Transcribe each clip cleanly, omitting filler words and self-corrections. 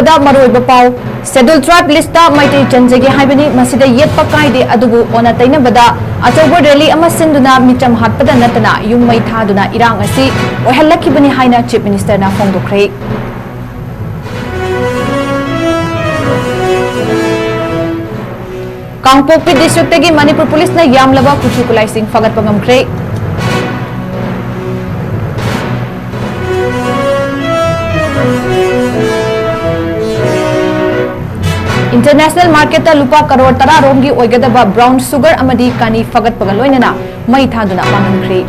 ꯇꯥꯡꯄꯣꯛꯄꯤꯗ ꯃꯔꯨꯑꯣꯏꯕ ꯄꯥꯎ schedule tribe list Meitei ꯆꯟꯖꯒꯦ ꯍꯥꯏꯕꯅꯤ ꯃꯁꯤꯗ ꯌꯦꯠꯄ ꯀꯥꯏꯗꯦ ꯑꯗꯨꯕꯨ ꯑꯣꯟꯅ ꯇꯩꯅꯕꯗ ꯑꯆꯧꯕ ꯔꯦꯂꯤ ꯑꯃ ꯁꯤꯟꯗꯨꯅ ꯃꯤꯆꯝ ꯍꯥꯠꯄꯗ ꯅꯠꯇꯅ ꯌꯨꯝ ꯃꯩ ꯊꯥꯗꯨꯅ ꯏꯔꯥꯡ ꯑꯁꯤ ꯑꯣꯏꯍꯜꯂꯛꯈꯤꯕꯅꯤ ꯍꯥꯏꯅ ꯆꯤꯐ ꯃꯤꯅꯤꯁꯇꯔꯅ ꯐꯣꯡꯗꯣꯛꯈ꯭ꯔꯦ ꯀꯥꯡꯄꯣꯛꯄꯤ ꯗꯤꯁꯇ꯭ꯔꯤꯛꯇꯒꯤ ꯃꯅꯤꯄꯨꯔ ꯄꯨꯂꯤꯁꯅ ꯌꯥꯝꯂꯕ ꯈꯨꯠꯁꯨ ꯈꯨꯠꯂꯥꯏꯁꯤꯡ ꯐꯒꯠꯄ ꯉꯝꯈ꯭ꯔꯦ इंटरनेशनल मार्केट लुपा करोड़ 10 रोम की ओइगदबा ब्राउन सुगर अमदी कानी फगतपगा लोइनना मई थादुना मांगनख्रे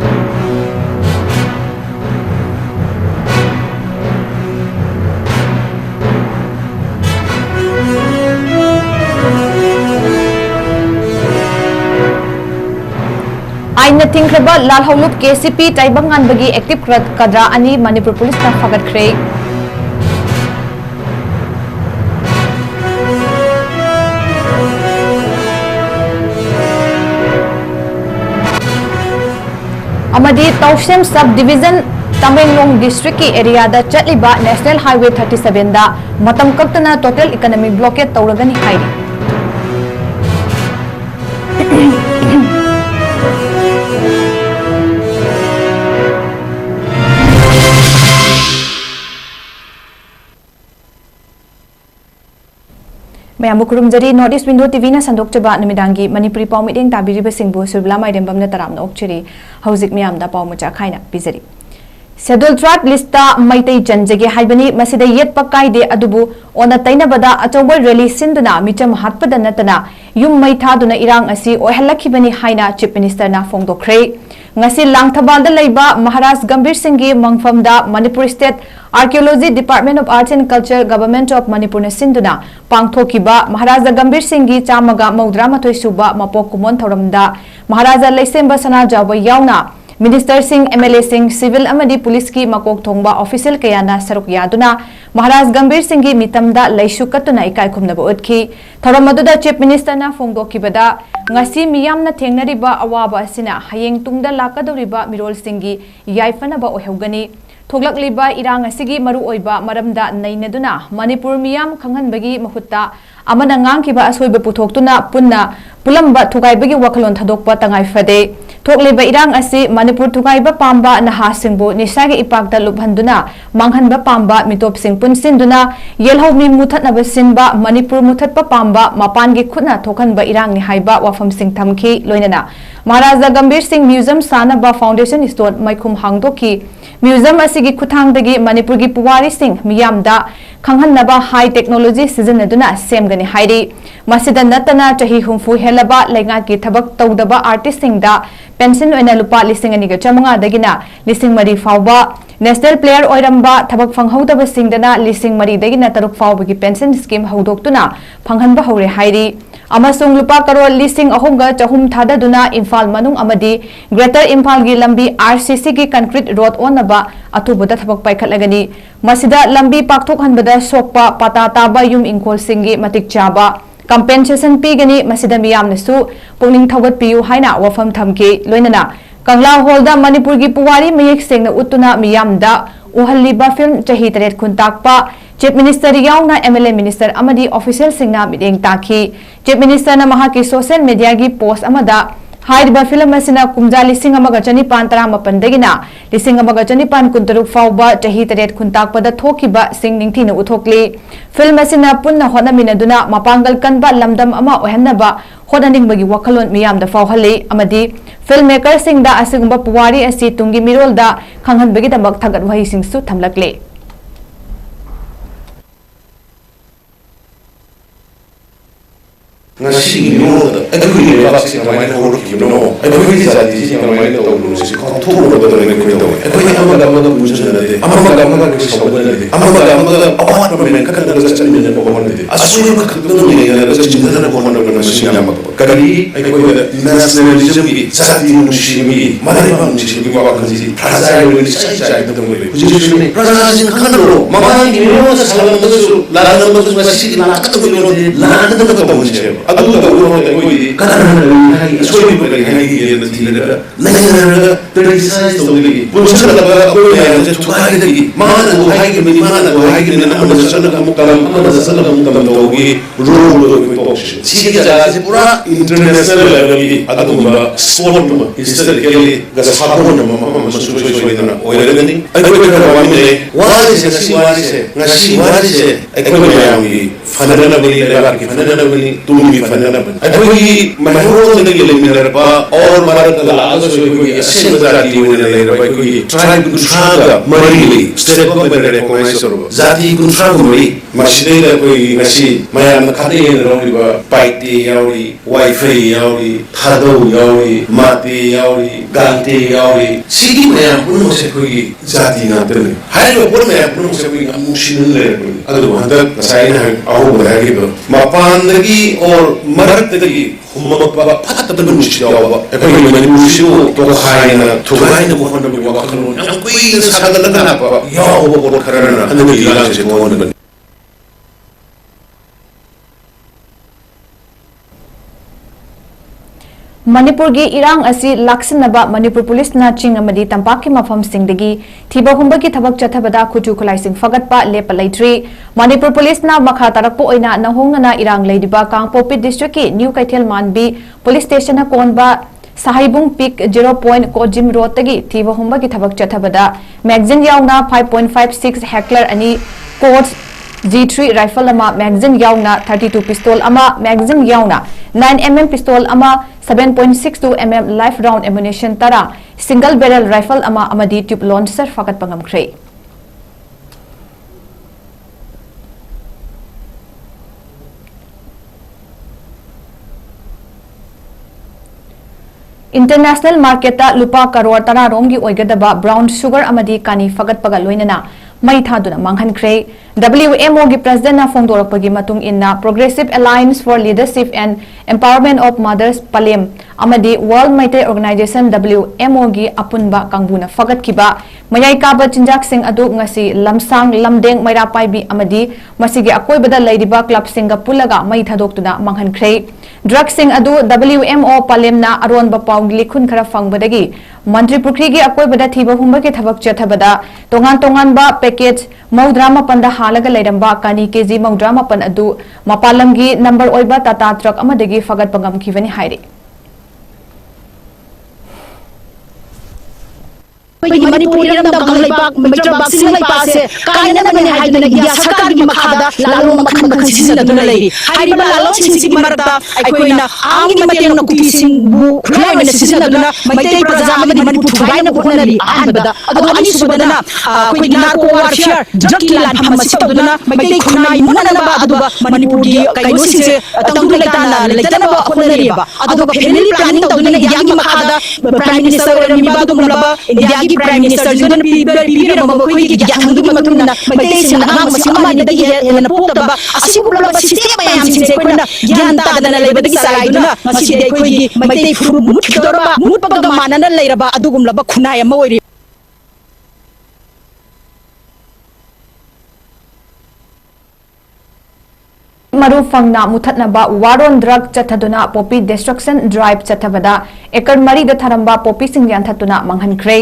आइन थिंख्रबा लाल हौलुप केसीपी टाइबंगानबगी एक्टिव कद्रा अनि मणिपुर पुलिस ना फगतख्रे अमदी तौसेम सब डिवीजन तमेंगलोंग डिस्ट्रिक्ट की एरिया दा चटलिबा नेशनल हाईवे 37 दा मतम कक्तना टोटल इकोनॉमिक ब्लॉकेट तौरगनी हाइरी मैम खुरुमजरी नॉर्थ ईस्ट विंडो टीवी संदोक्चबा नमिदांगी मणिपुरी पाउ मिटेंग ताबिरिबसिंगबु सुरबला माइदेंबमना तरामना ओक्चरी हौजिक मियामदा पाउ मुचा खाइना पिजरी शेड्यूल ट्राइब लिस्टा मैतै चंजगे हाइबनी मसिदा येतपा काइदे अदुबु ओना तैनबदा अचौबा रैली सिंदुना मिचम हातपदा नतना युम मै थादुना इरांग असि ओहलखिबनी हाइना चीफ मिनिस्टरना फोंदोख्रे ngasi langthabalda leiba Maharaj Gambhir Singh की मंगफमदा Manipur state archaeology department of arts and culture government of Manipur सिंधुना पांगथोकिबा महाराज गंभीर सिंह की चामगा मौद्रा मथोय सुबा मपोक कुमोन थौरमदा महाराजा लैसेंबा सनाजाव यावना minister Singh MLA Singh civil अमदी पुलिस की मकोक थोंबा ऑफिशियल कयाना सरुक यादुना महाराज गंभीर सिंह की मितमदा लैसु कतुना इकाय खुमनबा उतखी थौरम अदुदा chief मिनिस्टरना फोंदोकिबदा ngasi miyamna thengnariba awaba asina hayeng tungda lakadoriba mirol singi yaifanaba oheugani thoglakliba irang asigi maru oiba maramda nainaduna manipur miyam khanghanbagi mahutta amana ngangkiba asoiba puthoktuna punna pulamba thugaibagi wakhalon thadokpa tangai fade थोकलेबा इरांग असि मणिपुर थुगाइबा पांबा नहा सिंगबु निसागे इपाकदा लुबहंदुना मांगहनबा पांबा मितोप सिंग पुनसिंदुना येलहौमी मुथतनबा सिनबा मणिपुर मुथतपा पांबा मपानगे खुना थोखनबा इरांग नि हाइबा वाफम सिंग थमखि लोइनना Maharaja Gambhir Singh museum सानबा foundation stone मैखुम हांगदोखि museum असिगी खुथांगदगी मणिपुर की पुवारी सिंह मियामदा खंगहनबा हाई टेक्नोलॉजी सिजनदुना सेमगनि हाइरी मसिदा नतना चही हुंफु हेलबा लेंगा की थबक तौदबा आर्टिस्ट सिंगदा पेंशन ओइना लुपा 2,500 दगिना 2,000 फाउबा नेशनल प्लेयर ओइरंबा थबक फंगहौदबा सिंगदना 2,000 तरुक फाउबगी पेंशन स्कीम हौदोक्तुना फंगहनबा हौरे हाइरी अमसुंग लुपा करोड़ 3,400 थाददुना इम्फाल मनुंग अमदी ग्रेटर इम्फाल की लंबी आरसीसी की कंक्रीट रोड ओनबा अथुबदा थबक पाइखतलगनी मसिदा लंबी पाकथोकहनबदा सोकपा पता ताबा युम इंखोल सिंगी मतिक चाबा कंपेंसेशन पीगनी मसिदा मियामनसु पुनिंग थौगत पियु हाइना वफम थमके लोइनना कंगला हॉलदा मणिपुर की पुवारी मयेक सेंगना उतुना मियामदा उहल्लिबा फिल्म चही 3 खुनताकपा चीफ मिनिस्टर यावना एमएलए मिनिस्टर अमदी ऑफिशियल सिंगना मिडेंग ताखी चीफ मिनिस्टर ना महाकी सोशल मीडिया की पोस्ट अमदा हाइरिबा फिल्म असिना कुमजा 1,595 दगिना 1,593 फाउबा चही 3 खुनताकपदा थोखिबा सिंग निंगथिना उथोकली फिल्म असिना पुन्ना होनमिनदुना मपांगल कनबा लमदम अमा ओहनबा होदनिंगबगी वखलोन मियामदा फावहले अमदी फिल्म मेकर सिंगदा असिगुंबा पुवारी असि तुंगी मिरोलदा खंगहनबगी दमक थगत वही सिंगसु थमलकले ngasi miyoda adukuni lebaksi kamaina horokibno adukuni jati kamaina tawlusi khothu roda ne koido adukuni amada amada bujhanade amada amada kisawalade amada amada awat men kakada rasani ne bohonade asuri kakada ne ya rasani ne bohonade masinya mak kali aikoida nationalism ki sati mushimi madai mushimi wa kaji prasai ne sai tamule kujishune prasai khanro mamai miyoda salamdasu la namdasu masi la kakada ne la kakada ne ꯑꯗꯨ ꯇꯧꯕ ꯑꯩꯈꯣꯏꯗꯤ ꯀꯅꯥꯅ ꯍꯥꯏ ꯑꯁꯣꯏꯕ ꯀꯔꯤ ꯍꯥꯏꯒꯦꯅ ꯊꯤꯔꯒ ꯅꯩꯅꯔꯒ ꯀ꯭ꯔꯤꯇꯤꯁꯥꯏꯖ ꯇꯧꯗꯒꯤ ꯄꯨꯟꯁꯤꯜꯂꯒ ꯑꯩꯈꯣꯏ ꯃꯌꯥꯝꯁꯦ ꯊꯨꯒꯥꯏꯗꯒꯤ ꯃꯥꯅꯕꯨ ꯍꯥꯏꯈꯤꯕꯅꯤ ꯃꯥꯅꯕꯨ ꯍꯥꯏꯈꯤꯕꯅꯤ ꯑꯃꯗ ꯆꯠꯂꯒ ꯑꯃꯨꯛ ꯇꯝ ꯑꯃꯗ ꯆꯠꯂꯒ ꯑꯃꯨꯛ ꯇꯝ ꯇꯧꯕꯒꯤ ꯔꯣꯜꯗꯣ ꯑꯩꯈꯣꯏ ꯇꯣꯛꯁꯤ ꯁꯤꯒꯤ ꯖꯒꯥꯁꯦ ꯄꯨꯔꯥ ꯏꯟꯇꯔꯅꯦꯁꯅꯦꯜ ꯂꯦꯚꯦꯜꯒꯤ ꯑꯗꯨꯒꯨꯝꯕ ꯁ꯭ꯄꯣꯔꯠ ꯑꯃ ꯍꯤꯁꯇꯣꯔꯤꯀꯦꯜꯂꯤ ꯁꯥꯒꯣꯟꯅꯕ ꯃꯐꯝ ꯑꯃ ꯁꯨꯡꯁꯣꯏ ꯁꯣꯏꯗꯅ ꯑꯣꯏꯔꯒꯅꯤ ꯑꯩꯈꯣꯏ ꯈꯔ ꯋꯥꯃꯤꯟꯅꯩ ꯋꯥꯔꯤꯁꯦ ꯉꯁꯤ ꯋꯥꯔꯤꯁꯦ ꯑꯩꯈꯣꯏ ꯃꯌꯥꯝꯒꯤ ꯐꯅꯅꯕꯅꯤ ꯂꯩꯕꯥꯛꯀꯤ ꯐꯅꯅꯕꯅꯤ ꯇꯨꯡꯒꯤ ꯐꯅꯅꯕꯅꯤ ꯑꯩꯈꯣꯏꯒꯤ ꯃꯩꯍꯧꯔꯣꯟꯗꯒꯤ ꯂꯩꯃꯤꯟꯅꯔꯛꯄ ꯑꯣꯔ ꯃꯔꯛꯇ ꯂꯥꯛꯑꯒꯁꯨ ꯑꯩꯈꯣꯏꯒꯤ ꯑꯁꯦꯡꯕ ꯖꯥꯇꯤ ꯑꯣꯏꯅ ꯂꯩꯔꯕ ꯑꯩꯈꯣꯏꯒꯤ ꯇ꯭ꯔꯥꯏꯕ ꯀꯨꯟꯊ꯭ꯔꯥꯒ ꯃꯔꯤ ꯂꯩ ꯁ꯭ꯇꯦꯠ ꯒꯣꯚꯔꯟꯃꯦꯟꯠꯅ ꯔꯦꯀꯣꯒꯅꯥꯏꯖ ꯇꯧꯔꯕ ꯖꯥꯇꯤ ꯀꯨꯟꯊ꯭ꯔꯥꯒ ꯃꯔꯤ ꯃꯁꯤꯗꯩꯗ ꯑꯩꯈꯣꯏꯒꯤ ꯉꯁꯤ ꯃꯌꯥꯝꯅ ꯈꯥꯗꯩꯅ ꯂꯧꯔꯤꯕ ꯄꯥꯏꯇꯦ ꯌꯥꯎꯔꯤ ꯋꯥꯏꯐꯩ ꯌꯥꯎꯔꯤ ꯊꯥꯗꯧ ꯌꯥꯎꯔꯤ ꯃꯥꯇꯦ ꯌꯥꯎꯔꯤ ꯒꯥꯡꯇꯦ ꯌꯥꯎꯔꯤ ꯁꯤꯒꯤ ꯃꯌꯥꯝ ꯄꯨꯝꯅꯃꯛꯁꯦ ꯑꯩꯈꯣꯏꯒꯤ ꯖꯥꯇꯤ ꯉꯥꯛꯇꯅꯤ ꯍꯥꯏꯔꯤꯕ ꯄꯣꯠ ꯃꯌꯥꯝ ꯄꯨꯝꯅꯃꯛꯁꯦ ꯑꯩꯈꯣꯏ ꯌꯥꯝ ꯅꯨꯡꯁꯤꯅꯅ ꯂꯩꯔꯛꯄꯅꯤ ꯑꯗꯨꯕꯨ ꯍꯟꯗꯛ ꯉꯁꯥꯏ ꯑꯩꯅ ꯑꯍꯧꯕꯗ ꯍꯥꯏꯈꯤꯕ ꯃꯄꯥꯟꯗꯒꯤ ꯑꯣꯔ ꯃꯔꯛꯇꯒꯤ ꯍꯨꯝꯃꯛꯄ ꯐꯠꯇꯕ ꯅꯨꯡꯁꯤꯠ ꯌꯥꯎꯕ ꯑꯩꯈꯣꯏꯒꯤ ꯃꯅꯤꯄꯨꯔꯁꯤꯕꯨ ꯇꯣꯈꯥꯏꯅ ꯊꯨꯒꯥꯏꯅꯕ ꯍꯣꯠꯅꯕꯒꯤ ꯋꯥꯈꯜꯂꯣꯟ ꯌꯥꯝ ꯀꯨꯏꯅ ꯁꯥꯒꯠꯂꯒ ꯂꯥꯛꯄ ꯌꯥꯎꯕ ꯄꯣꯠ ꯈꯔꯅ ꯍꯟꯗꯛꯀꯤ ꯏꯔꯥꯡꯁꯦ ꯊꯣꯛꯍꯟꯕꯅꯤ ꯃꯅꯤꯄꯨꯔꯒꯤ ꯏꯔꯥꯡ ꯑꯁꯤ ꯂꯥꯛꯁꯤꯟꯅꯕ ꯃꯅꯤꯄꯨꯔ ꯄꯨꯂꯤꯁꯅ ꯆꯤꯡ ꯑꯃꯗꯤ ꯇꯝꯄꯥꯛꯀꯤ ꯃꯐꯝꯁꯤꯡꯗꯒꯤ ꯊꯤꯕ ꯍꯨꯝꯕꯒꯤ ꯊꯕꯛ ꯆꯠꯊꯕꯗ ꯈꯨꯠꯁꯨ ꯈꯨꯠꯂꯥꯏꯁꯤꯡ ꯐꯒꯠꯄ ꯂꯦꯞꯄ ꯂꯩꯇ꯭ꯔꯤ ꯃꯅꯤꯄꯨꯔ ꯄꯨꯂꯤꯁꯅ ꯃꯈꯥ ꯇꯥꯔꯛꯄ ꯑꯣꯏꯅ ꯅꯧꯍꯣꯡꯅꯅ ꯏꯔꯥꯡ ꯂꯩꯔꯤꯕ ꯀꯥꯡꯄꯣꯛꯄꯤ ꯗꯤꯁꯇ꯭ꯔꯤꯛꯀꯤ ꯅ꯭ꯌꯨ ꯀꯩꯊꯦꯜꯃꯥꯟꯕꯤ ꯄꯨꯂꯤꯁ ꯁ꯭ꯇꯦꯁꯟꯅ ꯀꯣꯟꯕ ꯁꯥꯍꯩꯕꯨꯡ ꯄꯤꯛ 0.ꯀꯣꯖꯤꯝ ꯔꯣꯗꯇꯒꯤ ꯊꯤꯕ ꯍꯨꯝꯕꯒꯤ ꯊꯕꯛ ꯆꯠꯊꯕꯗ ꯃꯦꯒꯖꯤꯟ ꯌꯥꯎꯅ 5.56 ꯍꯦꯛꯂꯔ ꯑꯅꯤ ꯀꯣꯠꯁ G3 राइफल अमा मैगजीन याउना 32 पिस्तौल अमा मैगजीन याउना 9mm पिस्तौल अमा 7.62 mm लाइफ राउंड एमुनेशन तरा सिंगल बैरल राइफल अमा अमदी ट्यूब लॉन्चर फकत पंगमख्रे इंटरनेशनल मार्केट लुपा करोड़ तरा रोम की ओइगदबा ब्राउन शुगर अमदी कानी फगत पगा लोइनना मई थादुना मांगहनख्रे WMO की प्रेसिडेंट फोंदोरपगी मतुंग इन्ना progressive alliance for leadership and empowerment of mothers पलेम अमदी वर्ल्ड मैटे ऑर्गेनाइजेशन WMO की अपुनबा कांगबुना फगतकिबा मयाई काबा चिंजाक सिंह अदु ngasi lamsang lamdeng maira paibi amadi masigi akoibada leiriba club singa pullaga mai thadoktuna manghankhre drug sing adu WMO palemna aronba pawgi likhun khara fangbadagi मंत्री पुखरी की अकोइबदा थीबा हुंबा के थबक चथबदा तोंगान तोंगान बा package मौद्रा मपन हालग लेरंबा कानी केजी मौद्रा मपन अदु मपालम की नंबर ओइबा टाटा ट्रक अमदगी फगत पंगम खिवनी हाइरे मणिपुर मेजर बाक्सिंग लाइपासे कायना बने हाइदना इंडिया सरकार की मखादा लालो मखन मखन सिसिदना लेरी हाइबा लालो सिंसी की मरता अकोइना आंगी मतेंग न कुपी सिंग बु खुलाय मन सिसिदना मैते प्रजा मदि मणिपुर थुगाइन होनरी आनबदा अदो अनि सुबदना कोइ नार्को वारफेयर ड्रग की लान हम सितदना मैते खुनाय मुननबा अदो मणिपुर की कइनो सिंसे तंगु लेतना होनरीबा अदो फैमिली प्लानिंग तदना इंडिया की मखादा प्राइम मिनिस्टर रनिबा दुमलबा इंडिया प्राइम मिनिस्टर जुन पीबीर मखोई की याथंदु मतुंगना मैते सिंग आंग मसिंग अमानिदगी हेन पोतबा असिबुलबा सिस्टेम मयाम सिंसे कोइना ज्ञान तादना लेबदगी सलाइदुना मसिदे कोइगी मैते फुरु मुठदोरबा मुटपगा मानना लेरबा अदुगुमलबा खुनाय अमा ओइरि मरुफंगना मुथतनबा वारोन ड्रग चथदुना पोपी डिस्ट्रक्शन ड्राइव चथबदा एकर मरी द थरंबा पोपी सिंग यानथतुना मंगहनख्रे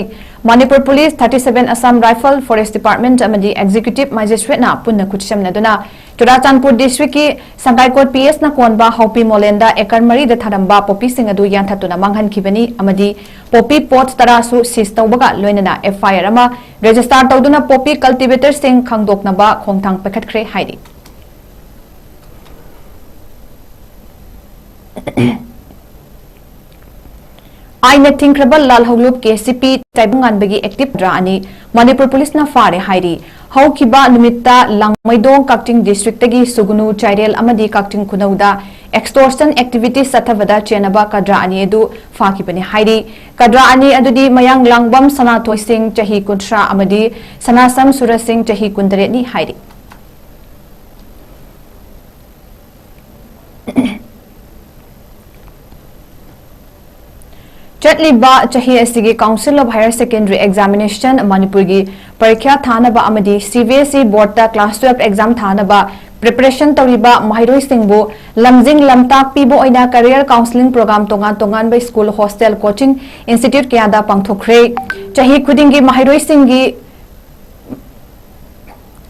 Manipur police 37 Assam rifle forest department अमदी एग्जीक्यूटिव मजिस्ट्रेट ना पुन्ना खुचमनदुना चुराचांदपुर डिस्ट्रिक्ट की संगाईकोट पीएस ना कोनबा हौपी मोलेंदा एकर मरी द थरंबा पोपी सिंग अदु यानथतुना मंगहनखिबनी अमदी पोपी पोट तरासु सीज तौबगा लोइनना एफआईआर अमा रजिस्टर तौदुना पोपी कल्टिवेटर सिंग खंगदोकनबा खोंगथांग पखतख्रे हाइरि आईने थिंख्रबल लालहौलुप केसीपी टाइबुंगानबगी एक्टिव ड्रानी मणिपुर पुलिस ना फारे हाइरी हौखिबा नुमित्ता लांगमैदोंग काक्टिंग डिस्ट्रिक्ट तगी सुगुनु चाइरेल अमदी काक्टिंग खुनौदा एक्सटोर्शन एक्टिविटी सथबदा चेनबा कद्रा अनि एदु फाकिबने हाइरी कद्रा अनि अदुदी मयांग लांगबम सनाथोय सिंह चही 13 अमदी सनासम सुरज सिंह चही 19 नि हाइरी चटलिबा चही असिगी council of higher secondary examination Manipur की परीक्षा थानबा अमदी सीबीएसई बोर्ड ता क्लास 12 एग्जाम थानबा preparation tawriba mahairoi singbu lamjing lamtak pibo oina career counseling program tongan by school hostel coaching institute kyada pangthokre chahi khudingi mahairoi singi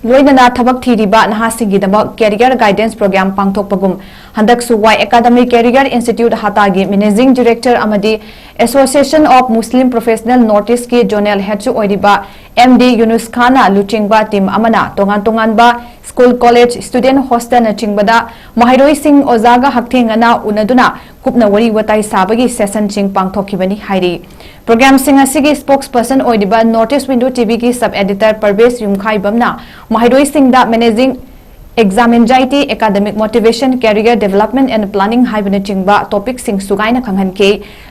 loinana thabak thiriba nahasingidamak career guidance program pangthokpagum handak suwai academic career institute hatagi managing director amadi association of muslim professional notice ki journal hechu oiriba md yunus khana luchingba team amana tongan ba school college student hostel na chingbada mahairoi sing ozaga hakthengana unaduna kupna wari watai sabagi session ching pangthokibani hairi program sing asigi spokesperson oiriba notice window tv ki sub editor parvez 𝐶𝐞𝐰𝐬 mahairoi sing da managing exam anxiety academic motivation career development and planning haibana chingba topic sing sugaina khanghanke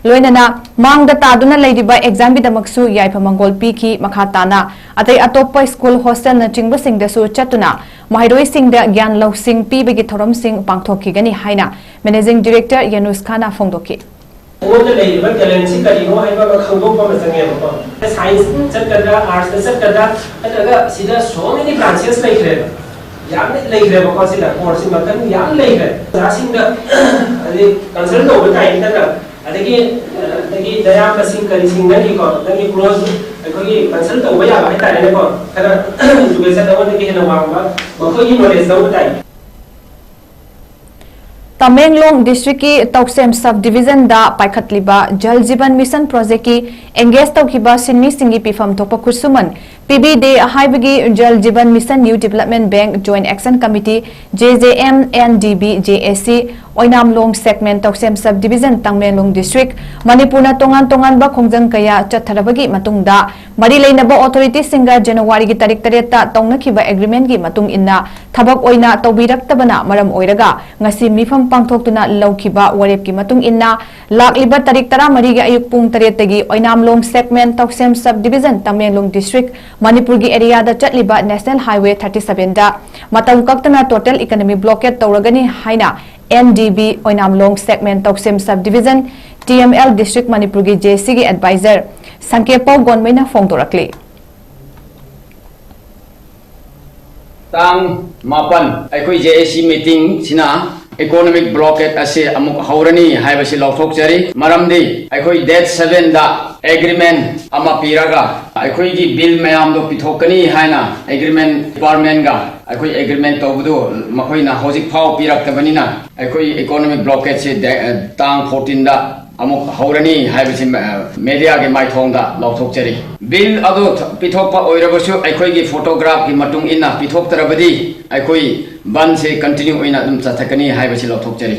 loinana mangda taduna leidiba exam bidamaksu yaiphamangol piki makhatana atai atoppa school hostel na chingba sing da su chatuna mahairoi sing da gyan law sing pibegi thorom sing pangthokigani haina managing director Yunus Khana phongdoki ओले लेबा talent से करिनो हाइबा खंगोप मा जंगेबो science चटकदा arts चटकदा अदगा सिदा so many branches लेखरे याम लेखरे बको सिदा course Makan yam लेखरे रासिंग the अदि consult over time तक अदगी दया मसिंग करिसिंग नगी को नगी close अखोगी consult over या बाय तारे ने को खरा एजुकेशन दवन के हेना वांबा बखोगी नॉलेज दव time Tamenglong district ki Tauksem subdivision da paikhatliba Jal Jeevan Mission project ki engage tawkiba sinmi singi pifam thokpa kursuman PB de haibagi Jal Jeevan Mission New Development Bank Joint Action Committee JJM&DB JSC Oinamlong segment Tauksem subdivision Tamenglong district Manipur na tongan ba khongjang kaya chatharabagi matungda mari leinaba authority singa January gi tarik tareta tongnakiba agreement gi matung inna thabak oina tawbiraktabana maram oiraga ngasi mifam pangthoktuna lawkiba warep ki matung inna lakliba tarik tara mari gi ayuk pung taretagi Oinamlong segment Tauksem subdivision Tamenglong district Manipur gi area da chatliba National Highway 37 da matam kaktana total economy blockade tawragani haina NDB Oinamlong segment Tauksem subdivision TML district Manipur gi JC gi advisor Sangkepo gonmaina phongdorakli tang mapan aikoi JSC meeting sina economic blockade ase amuk haurani haibasi lauthok jari maramdi aikoi date 7 da agreement ama piraga aikoi gi bill mayam do pithokani haina agreement department ga aikoi agreement tawbudu makoina hojik phau pirak tabanina aikoi economic blockade se tang 14 da amuk haurani haibasi media ge mai thongda lauthok jari bill adu pithokpa oirabasu aikoi gi photograph gi matung ina pithok tarabadi aikoi ban se continue oina dum chathakani haibasi lauthok jari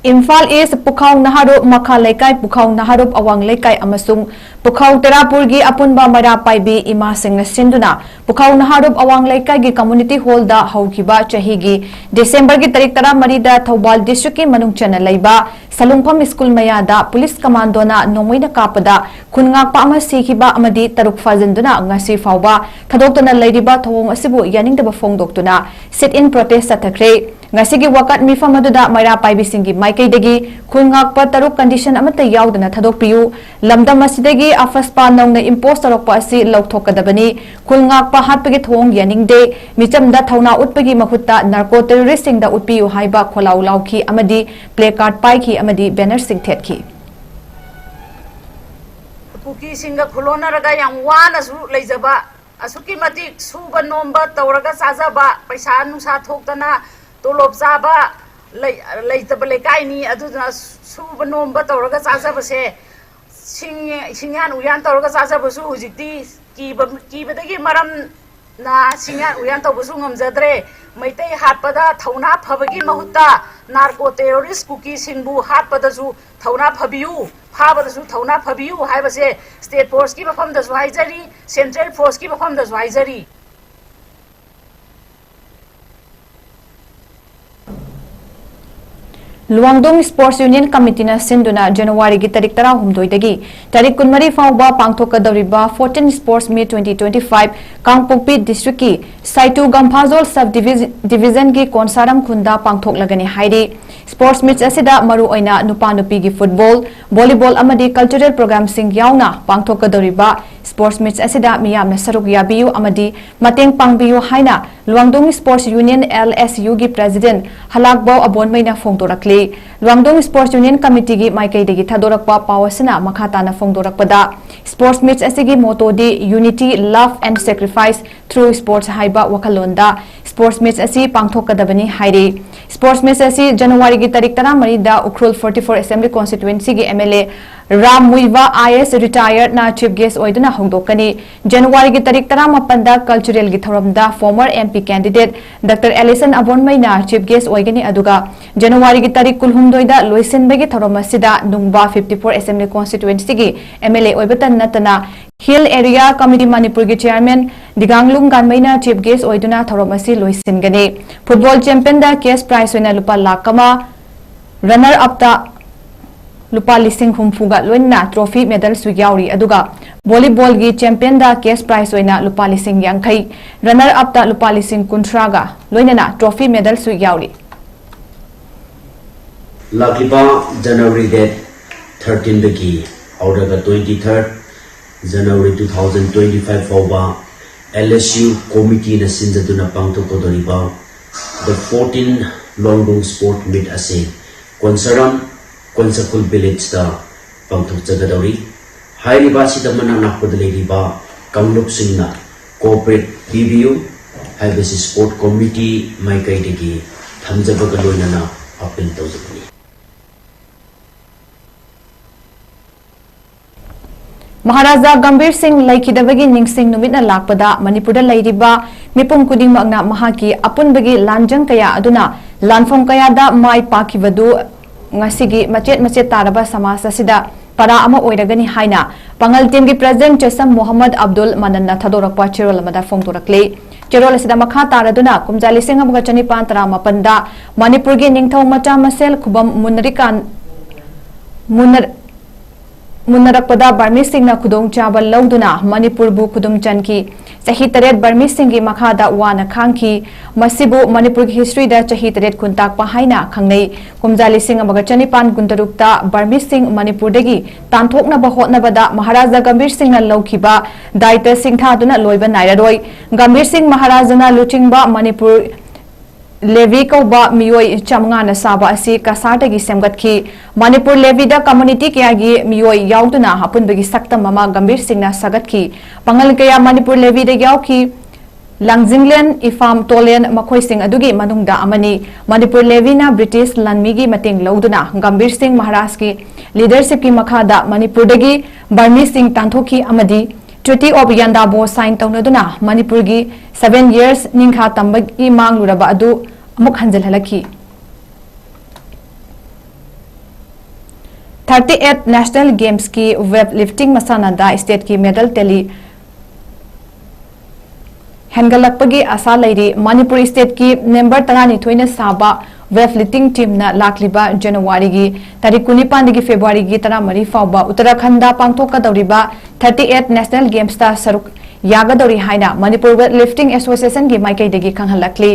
Imphal East Pukhau Naharup Makha Laikai Pukhau Naharup Awang Laikai amasung Pukhau Terapur gi apunba mara paibi ima singna sinduna Pukhau Naharup Awang Laikai gi community hall da haukiba chahi gi December gi tarik tara marida Thoubal district ki manung chana laiba Salungpham school maya da police commando na nomoina kapada khungak pa ama sikhiba amadi taruk fazinduna ngasi fauba thadoktuna leiriba thong asibu yaningdaba phongdoktuna sit in protest sathakre ngasigi wakat mifam aduda maira paibi singi maikaidagi khungak pa taruk condition amata yaudana thadokpiu lamdam asidagi afaspa nongna impose tarokpa asi lauthokadabani khungak pa hatpagi thong yaningde michamda thauna utpagi mahutta narco terrorist singda utpiu haiba kholau lauki amadi placard paiki amadi banner sing thetki puki singa khulona raga yang wana su leijaba asuki mati suba nomba tawraga sajaba paisa nusa thoktana tolop chaba leitaba lekai ni aduna suba nomba tawraga sajaba se singyan uyan tawraga sajaba su hujikti kibadagi maram na singyan uyan tawbusu ngamjadre maitai hatpada thauna phabagi mahutta narco terrorist kuki singbu hatpada su thauna phabiu phabadasu thauna phabiu haibase state force ki mafam da haijari central force ki mafam da haijari Luangdong Sports Union Committee na sinduna January gi tarik 13 dagi tarik 13 fauba pangthokadoriba 14 Sports Meet 2025 Kangpokpi District ki Saitu Gampazol Sub Division gi Konsaram Khunda pangthoklagani hairi Sports Meets asida maru oina nupa nupi gi football volleyball amadi cultural program sing yauna pangthokadoriba Sports Meets asida miyamna saruk yabiyu amadi mateng pangbiyu haina Luangdong Sports Union LSU gi President Halakbaw Abonmaina Fongdorakli Luangdong Sports Union Committee gi Maikaidegi Thadorakpa Pawasana Makhatana Fongdorakpada Sports Meets asigi motto di Unity, Love and Sacrifice through Sports haiba wakalonda Sports Meets asi pangthokadabani hairi Sports Meets asi January gi tarik 13 da Ukhrul 44 Assembly Constituency gi MLA Ram Muiva IS retired na chief guest oiduna hongdokani January gi tarik 18 da cultural gi thoramda former MP candidate Dr. Alison Abonmaina chief guest oigani aduga January gi tarik 12 da loisenbagi thoramasida nungba 54 Assembly Constituency gi MLA oibatan natana Hill Area Committee Manipur gi chairman Diganglung Ganmaina chief guest oiduna thoramasi loisengani football champion da cash prize oina lupa lakama runner up ta Lupa lising humfuga loina trophy medal suyauri aduga volleyball gi champion da cash prize oina lupa lising yangkai runner up ta lupa lising kuntraga loina trophy medal suyauri Lakiba January date 13 dagi out of the 23rd January 2025 fawba LSU committee na sinjaduna pangthokodoriba the 14 Luangdong sport meet ase Konsaram Konsakul village da pangthok jagadori hairiba sida manang nakpadaleriba Kamlup singna corporate review haibasi sport committee maikaidegi thamjabaga loinana appeal tawjagani Maharaja Gambhir Singh laikidabagi ningsing numitna lakpada Manipurda lairiba mipum kudingmakna mahaki apunbagi lanjang kaya aduna lanfom kaya da mai pakibadu ngasigi macet taraba samasa sida para ama oiragani haina pangal team gi president Chesam Muhammad Abdul Mananna Thadorakpa Chirol amada fongdorakle Chirol sida makha taraduna kumjali singh amga chani pantara mapanda Manipur gi ningthau macha masel khubam Munarakpada Barmi Singh na khudong chaba lauduna Manipur bu khudum chanki chahi taret Barmi Singh gi makhada wana khangki masibu Manipur gi history da chahi taret kuntak pa haina khangnei kumjali singh amaga chanipan guntarukta Barmi Singh Manipur dagi tanthokna ba hotna bada Maharaja Gambhir Singh na laukiba daita singh thaduna loiba nairaroi Gambhir Singh Maharaja na luchingba Manipur Levy kauba miyoi chamnga na saba asi kasarta gi semgatki Manipur Levy da community kya gi miyoi yauduna hapunbagi sakta mama Gambhir Singh na sagatki pangal kaya Manipur Levy da yauki Langjinglen ifam tolen makhoi sing adugi manungda amani Manipur Levy na British lanmi gi mateng lauduna Gambhir Singh Maharaj ki leadership ki makhada Manipur dagi Barmi Singh tanthoki amadi Treaty of Yandabo sign taunaduna Manipur gi 7 years ningkha tambagi mangluraba adu amuk hanjal halaki 38th National Games ki weightlifting masana da state ki medal tally hengalakpagi asa lairi Manipur state ki member tarani thoina saba weightlifting team na lakliba January gi tarik 19 gi February gi taramari fawba Uttarakhand da pangthokadoriba 38th National Games ta saruk yagadori haina Manipur Weightlifting Association gi maikai khanghalakli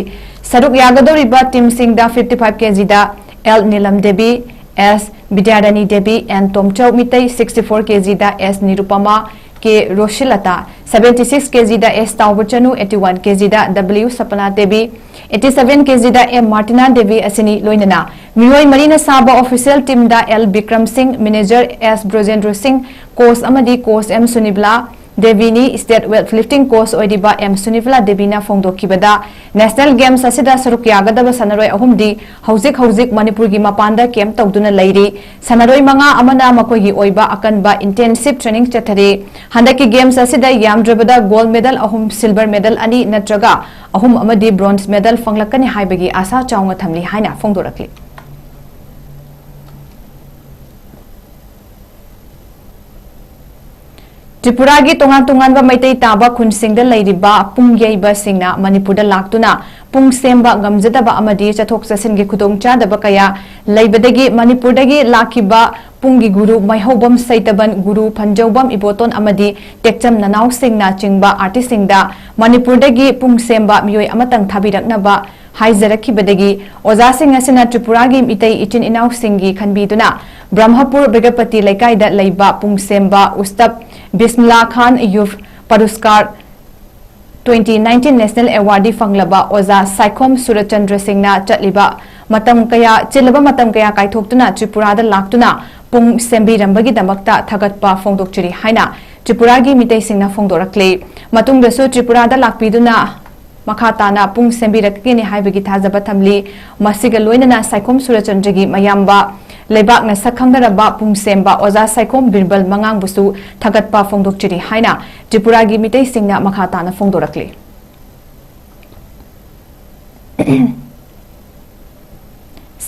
saruk yagadori ba team sing da 55 kg da L Nilam Devi S Bidyarani Devi and Tomchau Mitai 64 kg da S Nirupama K Roshilata 76 kg da S Tawchanu 81 kg da W Sapana Devi 87 kg da M Martina Devi asini loinana Mioi Marina Saba official team da L Bikram Singh manager S Brojendra Singh coach amadi coach M Sunibla Devini state weightlifting coach oidiba M Sunibla Devina fongdokibada National Games asida saruk yagadaba sanaroi ahumdi hauzik Manipur gi mapanda camp tawduna lairi sanaroi manga amana makogi oiba akanba intensive training chathare handaki games asida yamdrabada gold medal ahum silver medal ani natraga ahum amadi bronze medal fanglakani haibagi asa chawnga thamli haina fongdorakli Tripura की तोंगान तोंगान मैतई ताबा खुनसिंग लेरिबा पुंग यैबा सिंगना मणिपुर लाक्तुना पुंग सेंबा गमजदबा अमदी चथोक चसिन की खुदोंग चादबा कया लैबदगी मणिपुरदगी लाखिबा पुंगी गुरु मैहौबम सैतबन गुरु फंजौबम इबोतोन अमदी टेक्चम ननाव सिंगना चिंगबा artist सिंगदा मणिपुरदगी पुंग सेंबा मियोय अमतंग थाबिरकनबा हाइजरखिबदगी ओजासिंग असिना त्रिपुरा की मितई इचिन इनाव सिंगी खनबीदुना ब्रह्मपुर बेगपति लेकाइदा लैबा पुंग सेंबा उस्तब Bismillah Khan youth पुरस्कार 2019 national awardee फंगलबा ओजा साइखोम सूरचंद्र सिंह चलिबा मतम कया चिलबा मतम कया काइथोक्तुना त्रिपुरादा लाक्तुना पुंग सेंबीरंबगी दमक्ता थगतपा फोंदोकचरी हाइना त्रिपुरा की मितई सिंगना फोंदोरक्ले मतुंगदसु त्रिपुरादा लाक्पीदुना मखाताना पुंग सेंबीरककेनि हाइबगी थाजबा थमली मसिगा लोइनना साइखोम सूरचंद्रगी मयाम्बा लेबाकना सखंगरबा पुंग सेंबा ओजा साइखोम बिरबल मंगांगबुसु थगतपा फोंदोकचरी हाइना त्रिपुरा की मितई सिंगना मखाताना फोंदोरक्ले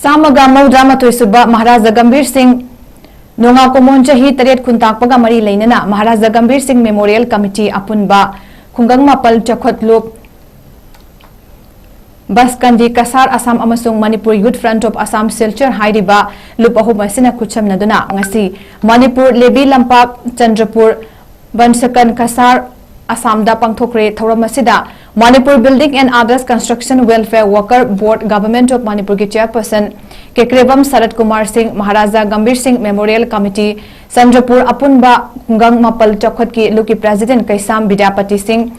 सामगा मौद्रा मथोइसुबा महाराजा गंभीर सिंह नोंगा कोमोन चही तरेट खुंताकपगा मरी लेनना महाराजा गंभीर सिंह मेमोरियल कमिटी अपुनबा खुंगंग मापल चखोतलुप बस कंदी कसार असम अमसुंग Manipur youth front of Assam Silchar हाइरिबा लुप अहुम असिना खुचमनदुना ngasi मणिपुर लेबी लंपाक चंद्रपुर बंसकन कसार असमदा पांगथोक्रे थौरमसिदा Manipur building and others construction welfare worker board government of Manipur की चेयरपर्सन केक्रेबम शरद कुमार सिंह महाराजा गंभीर सिंह मेमोरियल कमिटी चंद्रपुर अपुनबा खुंगंग मपल चौखट की लुकी president Kaisam Vidyapati Singh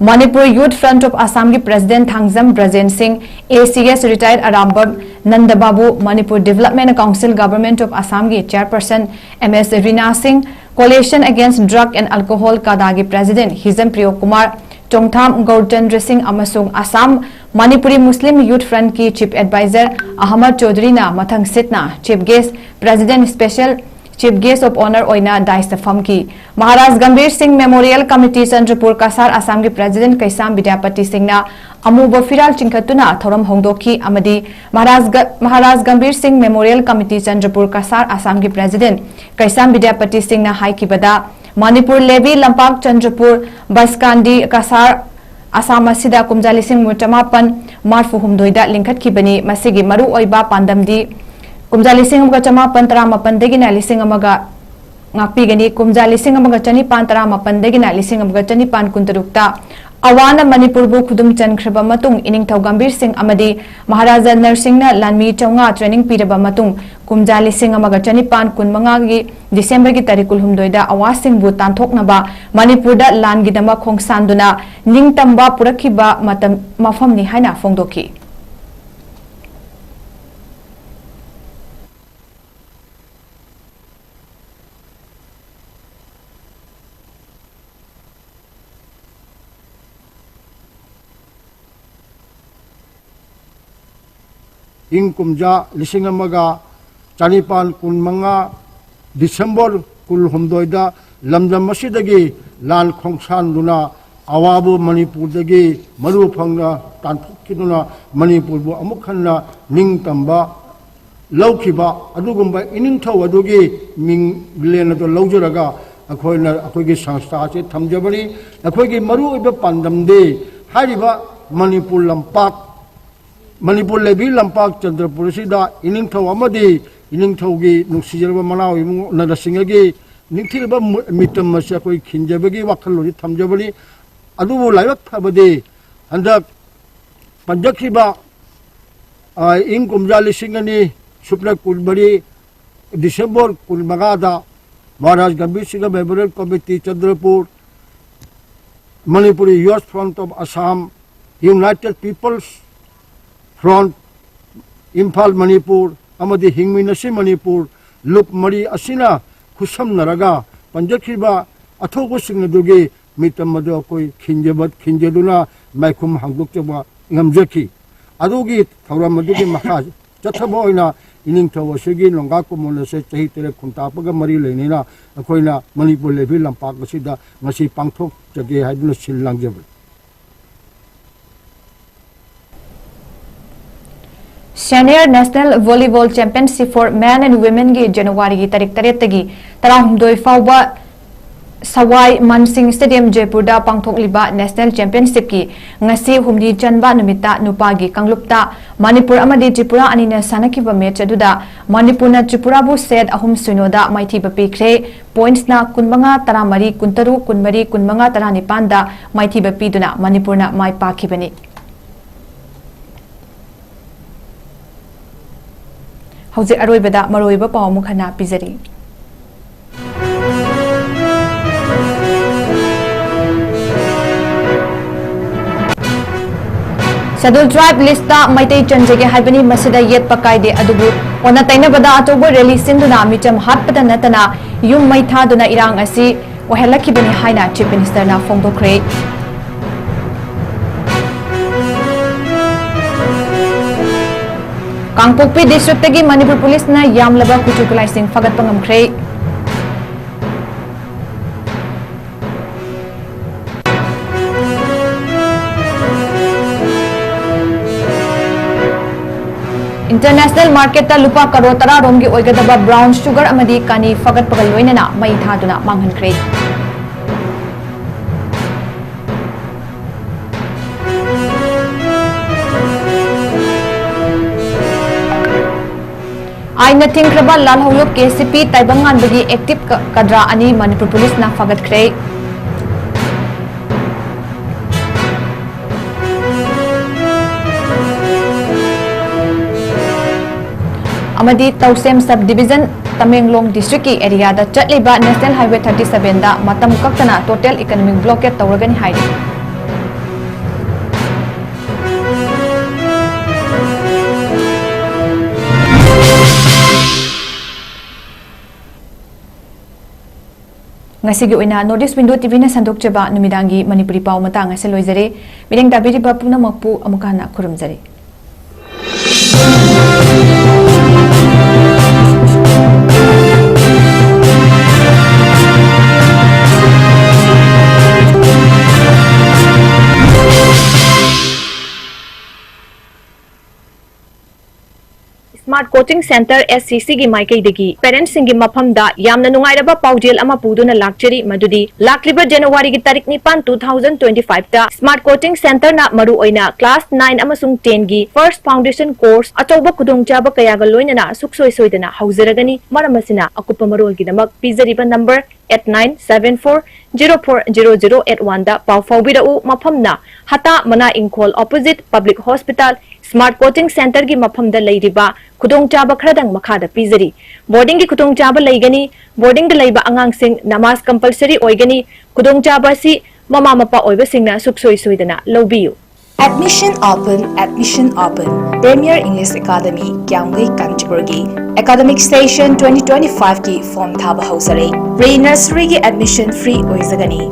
Manipur youth front of Assam की president Thangjam Brajen Singh ACS retired Arambam Nandababu Manipur development council government of Assam की chairperson MS Rina Singh coalition against drug and alcohol कादा की प्रेसिडेंट हिजम प्रियो कुमार चोंगथाम गौरचंद्र सिंह अमसुंग Assam Manipuri Muslim youth front की चीफ एडवाइजर अहमद चौधरी मथंग सिटना chief guest president special chief guest of honour ओइना दाइसफम की महाराज गंभीर सिंह मेमोरियल कमिटी चंद्रपुर कसार असम की प्रेसिडेंट कैसाम विद्यापति सिंह अमूब फिराल चिंखतुना थौरम होंदोखी अमदी महाराज गंभीर सिंह मेमोरियल कमिटी चंद्रपुर कसार असम की प्रेसिडेंट कैसाम विद्यापति सिंह हाइकिबदा मणिपुर लेबी लंपाक चंद्रपुर बसकांडी कसार असम असिदा कुमजा लिसिंग चमापन मार्फु हुमदोइदा लिंखतखिबनी मसिगी मरु ओइबा पांदमदी कुमजा लिसिंग अमगा चमापन तरामापन देगिना लिसिंग अमगा ngakpigani kumja lising amaga chani pan tara mapan degina lising amaga chani pan kuntarukta awana manipur bu khudum chankraba matung ining thau gambir singh amadi maharaja narsingh na lanmi chaunga training piraba matung kumja lising amaga chani pan kun manga gi december gi tarikul humdoida awasing bu tanthoknaba manipur da lan gi dama khongsanduna ningtamba purakhiba matam mafam ni haina fongdoki ing kumja lising amaga chanipan kun manga December kul humdoida lamdam masidagi lan khongsan duna awabu manipur dagi maru phangna tanthukkinuna manipur bu amukhanna ningtamba laukhiba adugumba iningthau adugi ming lena do laujaraga akoigi sanstha che thamjabani akoigi maru iba pandamde hariba manipur lampak Manipur लेबी लंपाक चंद्रपुर सिदा इनिंगथौ अमदी इनिंगथौगी नुसिजरबा मनाव नरसिंहगी निंथिरबा मितम मसे कोई खिंजबगी वखलोनि थमजबनी अदुबो लायक थबदे हंदक पंजखिबा इंग कुमजा लिसिंगनी सुप्र कुलबरी दिसंबर कुलमगादा Maharaj Gambhir Singh memorial committee Chandrapur Manipuri youth front of Assam united people's front Imphal Manipur अमदी हिंगमिनसी मणिपुर लुप मरी असिना खुसम नरगा पंजखिबा अथोगसिंगदुगी मितमदो कोई खिंजदुना माइखुम हांगदुकचबा ngamjaki adugi thauramdugi makha chathabo oina iningthawasigi longa kumona se chahi tere khuntapaga mari leinina akoina manipur level lampak asida ngasi pangthok jage haiduna sillangjab Senior National Volleyball Championship for Men and Women की जनवरी की तारीख 3 तगी 13 फाउबा Sawai Mansing Stadium Jaipurda pangthokliba National Championship ki ngasi humdi chanba numita nupagi kanglupta Manipur amadi Tripura anina sanakiba match aduda Manipurna Tripura bu set ahum sunoda maithiba pikre points na kunmanga taramari kuntaru kunmari kunmanga taranipanda maithiba piduna Manipurna mai pakibani Hauji aroibada maroiba pawmukhana pizari Schedule tribe lista Maitai Chanjage Haibani Masida yet Pakaide Adubu on a Tainabada Atobo release Sinduna Micham Hatpata Natana Yum Maita Duna Irang Asi Wahelaki Bani Haina Chief Minister na Fongo Cray Kangpokpi District Tagi Manipur Police na Yamlaba Kutukulai Fagat Pangam Cray International market ta lupa karo tara romgi oigadaba brown sugar amadi kani fagat pagal loinana mai thaduna manghan kre Aina thingkraba lal hawluk KCP taibangan bagi active kadra ani Manipur police na fagat kre Amadi Tausem Subdivision Tamenglong District ki area da chatliba National Highway 37 da matam kaktana total economic blockade tawragani haidi Ngasigi oina Northeast Window TV na sandokcheba numidangi Manipuri paw mata ngase loizare mideng dabiri bapuna makpu amukana kurumjari Smart Coaching Center SCC gi Maikai degi parents singi mafamda yamna nungairaba paudel ama puduna lakchari madudi lakriba January gi tarik ni 2025 ta Smart Coaching Center na maru oina class 9 amasung 10 gi first foundation course achoba kudongchaba kayaga loinana suksoi soidana hauzaragani maramasina akupa marol gi damak pizariba number 8974040081 da pau faubirau mafamna hata mana ingkol opposite public hospital Smart Coaching Center gi mafamda leiriba kudong chaba khradang makhada pizari boarding gi kudong chaba leigani boarding da leiba angang sing namaz compulsory oigani kudong chaba si mama mapa oiba singna suksoi soidana lobiyu Admission open Premier English Academy 𝐂𝐤𝐯𝐞 𝐍𝐞𝐰𝐬 Academic Station 2025 ki form thaba hausare pre-nursery gi admission free oizagani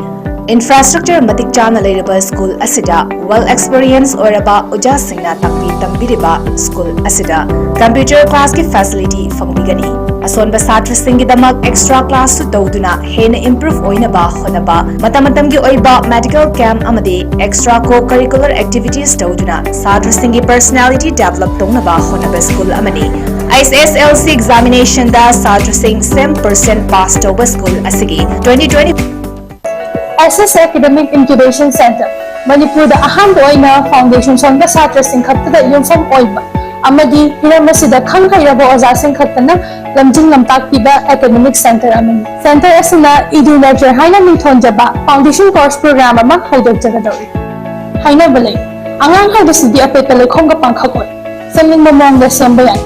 Infrastructure matik chana leiraba school asida well experienced oiraba uja singna takpi tambiriba school asida computer class ki facility fangbigani asonba satra singi damak extra class su tawduna hena improve oinaba honaba matamatam gi oiba medical camp amadi extra co-curricular activities tawduna satra singi personality develop tongnaba honaba school amani ISSLC examination da satra sing 7% pass tawba school asigi 2020 SS Academic Incubation Center Manipur da aham oina foundation songa satra singkhatta yumfam oiba amadi hiramasida khangkairabo oza singkhattana lamjing lamtak piba academic center amani center asina idu nurture haina mithonjaba foundation course program ama haudok jagadori haina bale angang haudasidi apeka lekhonga pangkhakoi saming momong da sembayan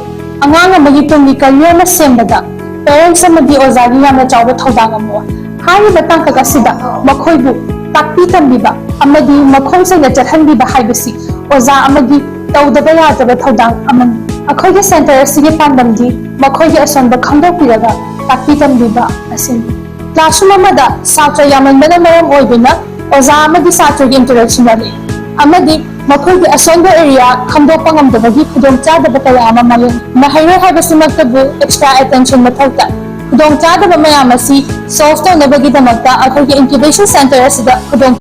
angang amagi tumni kalya na sembada parents amadi oza gi yamna chawba thodang amwa Hari batang kagasida makhoibu takpi tambiba amadi makhongsa na chathanbiba haibasi oza amadi tawdaba yadaba thodang amani akhoige center asigi pandamdi makhoige asonba khangdokpiraga takpi tambiba asin classroom amada satra yamanbana maram oibina oza amadi satra gi interaction ali amadi makhoige asonba area khangdokpa ngamdabagi khudongchadaba kaya ama mayen mahairo haibasimaktabu extra attention mathauta Kudong chada ba mayam asi solve tawnabaги damakta akhoi incubation center asida kudong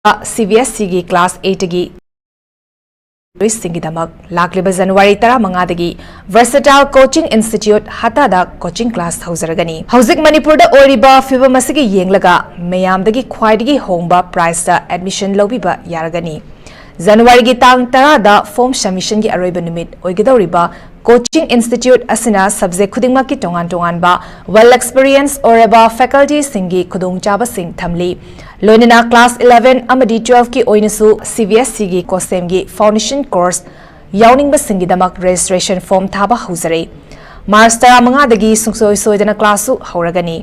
CBSE gi class 8 gi Singidamak Lakliba January 15 Versatile Coaching Institute Hatada coaching class Hauseragani. Hauzik Manipur da Oriba Fiba Masigi Yenglaga Mayamdagi Kwaidigi Hongba Price da admission lobiba Yaragani. January gi tang tarada form submission gi aroiba numit oigidoriba Coaching Institute asina subject khudingma ki tongan ba well experienced oreba faculty singi khudung chaba sing thamli loinina class 11 amadi 12 ki oinasu CBSE gi kosem gi foundation course yawning ba singi damak registration form thaba hausare March 15 dagi sungsoi soidana class su hauragani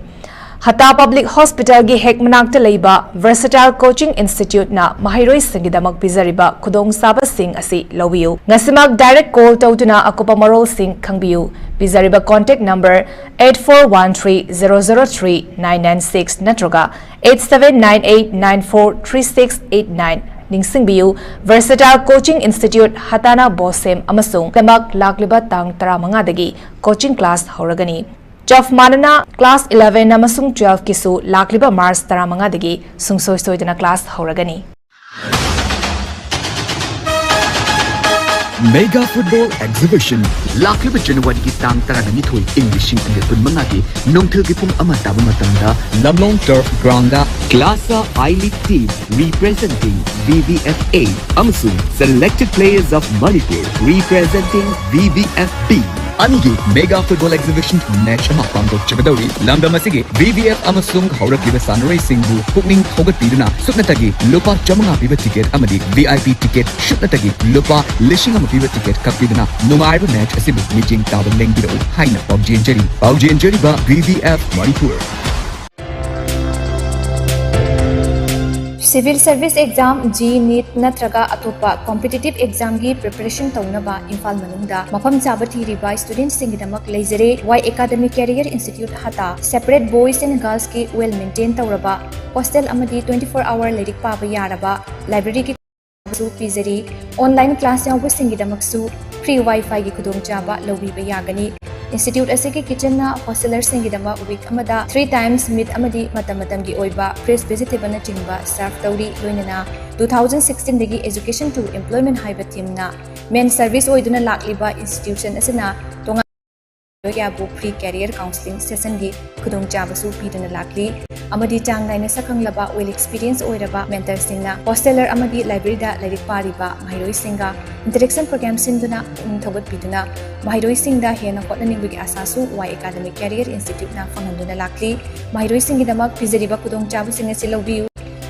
Hata Public Hospital gi hek manakta leiba Versatile Coaching Institute na mahiroi singidamak bizariba khudong saba sing asi lobiu ngasimak direct call tawtuna akupa marol sing khangbiu bizariba contact number 8413003996 natroga 8798943689 ningsingbiu Versatile Coaching Institute Hatana Bosem amasung kamak lakliba tang 15 dagi coaching class horagani Jeff Manana class 11 namasung 12 kisu lakliba Mars 15 dagi sungsoi soidana class horagani. Mega Football Exhibition Lakliba January ki tang taragani thoi English mangagi nongthil ki pung ama taba matanda Lamlong Turf Ground Class I League team representing VVFA amasung selected players of Manipur representing VVFB Anigi Mega Football Exhibition match ama pangdok chabadawi lamdam asigi VVF amasung haurakliba sanrai singbu pukning thogatpiduna suknatagi lupa 500 piba ticket amadi VIP ticket shuknatagi lupa lishing piba ticket kapiduna nungaiba match asibu meeting taba lengbiro haina Paujianjeri ba VVF Manipur Civil Service Exam G NEET natraga atopa competitive exam gi preparation taunaba Imphal manungda mafam chaba thiriba students singidamak leizere Y Academic Career Institute hata separate boys and girls ki well maintained tauraba hostel amadi 24-hour lerik paba yaraba library ki su pizeri online class yaw singidamak su free wifi gi khudong chaba lobi ba yagani Institute asiki kitchen na hostler singidama week amada 3 times meet amadi matam gi oiba fresh vegetable na chingba serve tawri loinana 2016 dagi education to employment haiba team na main service oiduna lakliba institution asina tonga yabu free career counseling session gi khudong chaba su pidana lakli amadi chang naina sakanglaba well experience oiraba mentor singna hostler amadi library da lerik pariba mahiroi singa interaction program sinduna thogot piduna mahiroi singda hena hotnaningbigi asasu Y Academic Career Institute na fanganduna lakli mahiroi singidamak pizeriba khudong chaba singa silobiu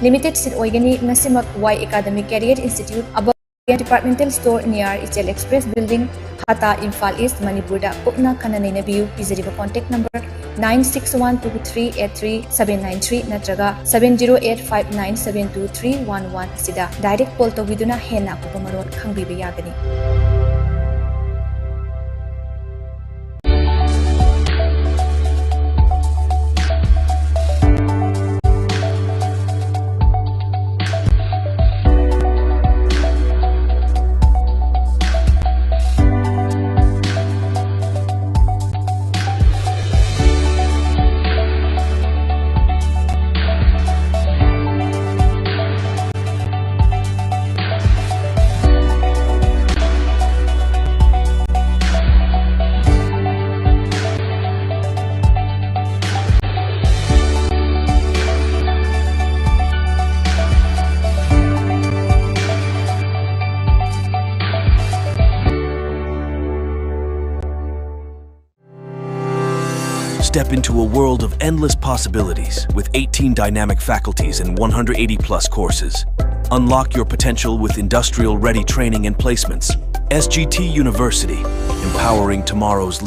limited seat oigani ngasimak Y Academic Career Institute above departmental store near Ichel Express building Hata Imphal East Manipur da kupna khananaina biu pizeriba contact number 9612383793 natraga 7085972311 sida direct call tawiduna hena kupomaron khangbiba yagani Step into a world of endless possibilities with 18 dynamic faculties and 180+ courses. Unlock your potential with industrial-ready training and placements. SGT University, empowering tomorrow's